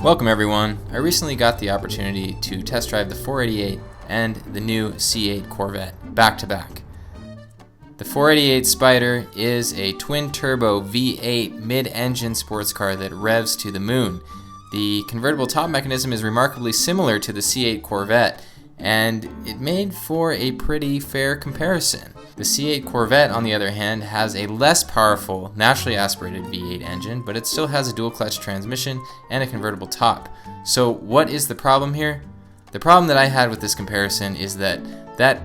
Welcome everyone. I recently got the opportunity to test drive the 488 and the new Z51 Corvette back to back. The 488 Spider is a twin-turbo V8 mid-engine sports car that revs to the moon. The convertible top mechanism is remarkably similar to the Z51 Corvette, and it made for a pretty fair comparison. The Z51 Corvette, on the other hand, has a less powerful, naturally aspirated V8 engine, but it still has a dual-clutch transmission and a convertible top. So what is the problem here? The problem that I had with this comparison is that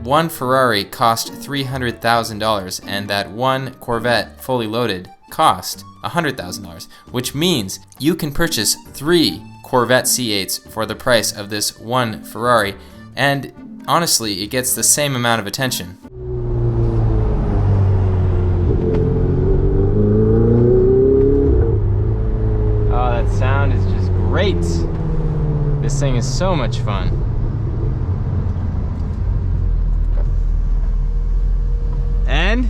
one Ferrari cost $300,000 and that one Corvette fully loaded cost $100,000, which means you can purchase 3 Corvette C8s for the price of this one Ferrari, and honestly, it gets the same amount of attention. Oh, that sound is just great. This thing is so much fun. And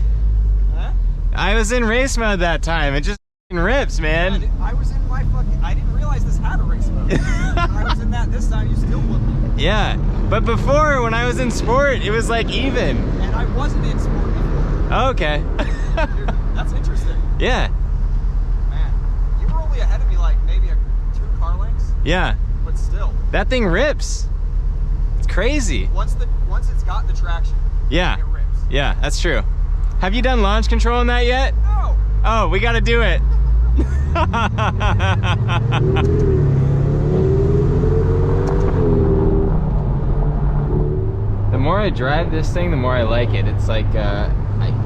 I was in race mode that time. It just rips, man. Yeah, I was in my fucking. I didn't realize this had a race mode. When I was in that this time, you still wouldn't. Yeah, but before when I was in sport, it was like even. And I wasn't in sport before. Oh, okay. Dude, that's interesting. Yeah. Man, you were only ahead of me like maybe 2 car lengths. Yeah. But still. That thing rips. It's crazy. Once it's got the traction. Yeah. It rips. Yeah, that's true. Have you done launch control on that yet? No. Oh, we gotta do it. The more I drive this thing, the more I like it. It's like, I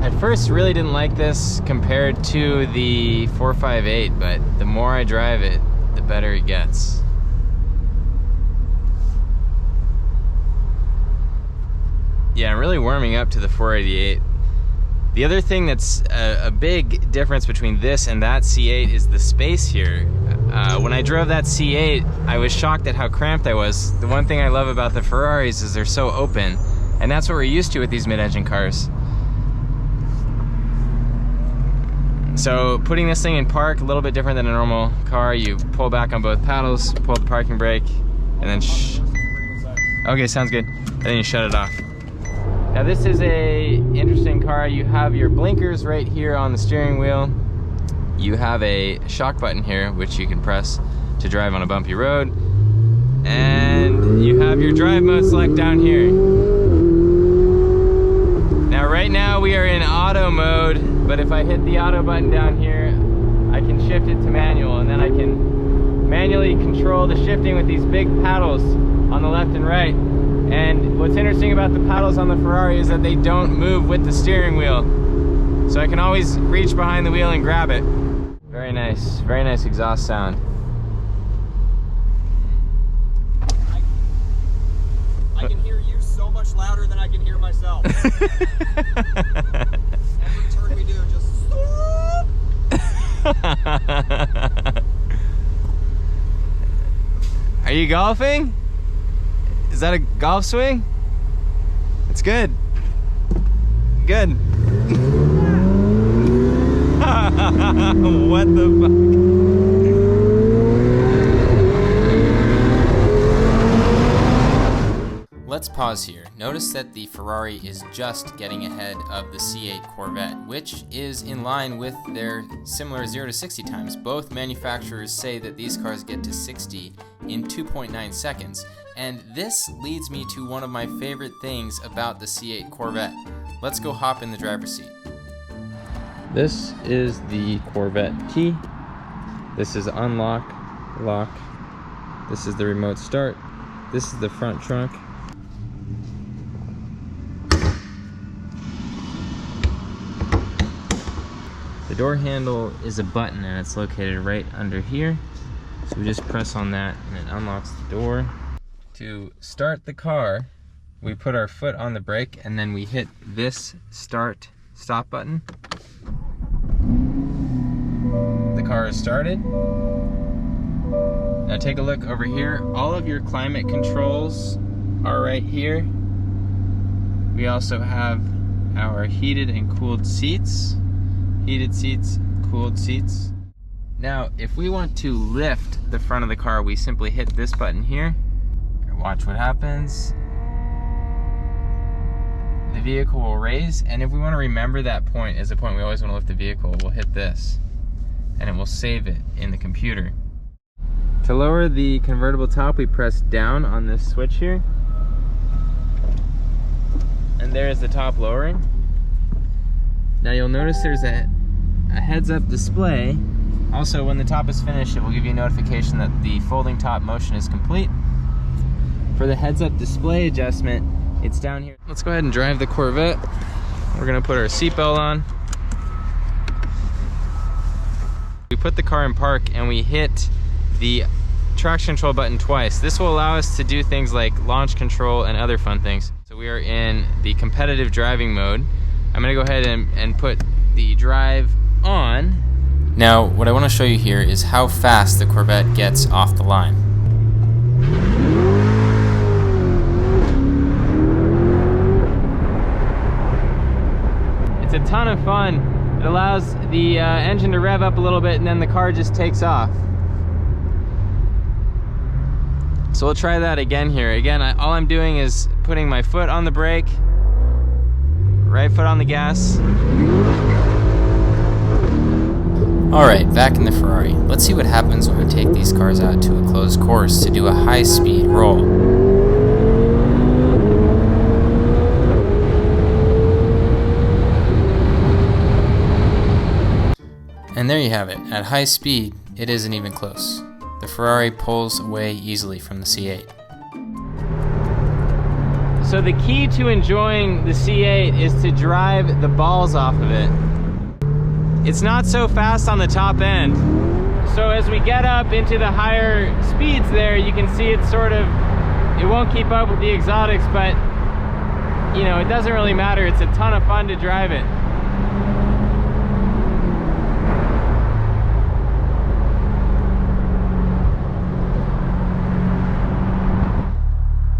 at first really didn't like this compared to the 458, but the more I drive it, the better it gets. Yeah, I'm really warming up to the 488. The other thing that's a big difference between this and that C8 is the space here. When I drove that C8, I was shocked at how cramped I was. The one thing I love about the Ferraris is they're so open, and that's what we're used to with these mid-engine cars. So putting this thing in park, a little bit different than a normal car. You pull back on both paddles, pull the parking brake, and then okay, sounds good. And then you shut it off. Now this is a interesting car. You have your blinkers right here on the steering wheel. You have a shock button here, which you can press to drive on a bumpy road. And you have your drive mode select down here. Now right now we are in auto mode, but if I hit the auto button down here, I can shift it to manual, and then I can manually control the shifting with these big paddles on the left and right. And what's interesting about the paddles on the Ferrari is that they don't move with the steering wheel. So I can always reach behind the wheel and grab it. Very nice exhaust sound. I can hear you so much louder than I can hear myself. Every turn we do, just stop. Are you golfing? Is that a golf swing? It's good. Good. What the fuck? Let's pause here. Notice that the Ferrari is just getting ahead of the Z51 Corvette, which is in line with their similar 0 to 60 times. Both manufacturers say that these cars get to 60 in 2.9 seconds. And this leads me to one of my favorite things about the Z51 Corvette. Let's go hop in the driver's seat. This is the Corvette key. This is unlock, lock. This is the remote start. This is the front trunk. The door handle is a button and it's located right under here. So we just press on that and it unlocks the door. To start the car, we put our foot on the brake and then we hit this stop button. The car is started. Now take a look over here. All of your climate controls are right here. We also have our heated and cooled seats. Heated seats, cooled seats. Now, if we want to lift the front of the car, we simply hit this button here. Watch what happens. The vehicle will raise, and if we want to remember that point as a point we always want to lift the vehicle, we'll hit this, and it will save it in the computer. To lower the convertible top, we press down on this switch here. And there's the top lowering. Now you'll notice there's a heads-up display. Also, when the top is finished, it will give you a notification that the folding top motion is complete. For the heads-up display adjustment, it's down here. Let's go ahead and drive the Corvette. We're gonna put our seatbelt on. We put the car in park and we hit the traction control button twice. This will allow us to do things like launch control and other fun things. So we are in the competitive driving mode. I'm gonna go ahead and put the drive on. Now, what I want to show you here is how fast the Corvette gets off the line. It's a ton of fun. It allows the engine to rev up a little bit and then the car just takes off. So we'll try that again here. Again, all I'm doing is putting my foot on the brake, right foot on the gas. Alright, back in the Ferrari. Let's see what happens when we take these cars out to a closed course to do a high-speed roll. And there you have it. At high speed, it isn't even close. The Ferrari pulls away easily from the C8. So the key to enjoying the C8 is to drive the balls off of it. It's not so fast on the top end. So as we get up into the higher speeds there, you can see it's sort of, it won't keep up with the exotics, but you know, it doesn't really matter. It's a ton of fun to drive it.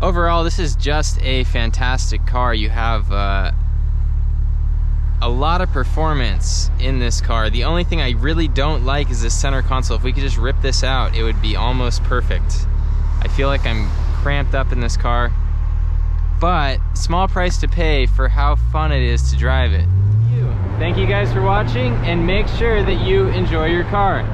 Overall, this is just a fantastic car. You have a lot of performance in this car. The only thing I really don't like is this center console. If we could just rip this out, it would be almost perfect. I feel like I'm cramped up in this car, but small price to pay for how fun it is to drive it. Thank you guys for watching, and make sure that you enjoy your car.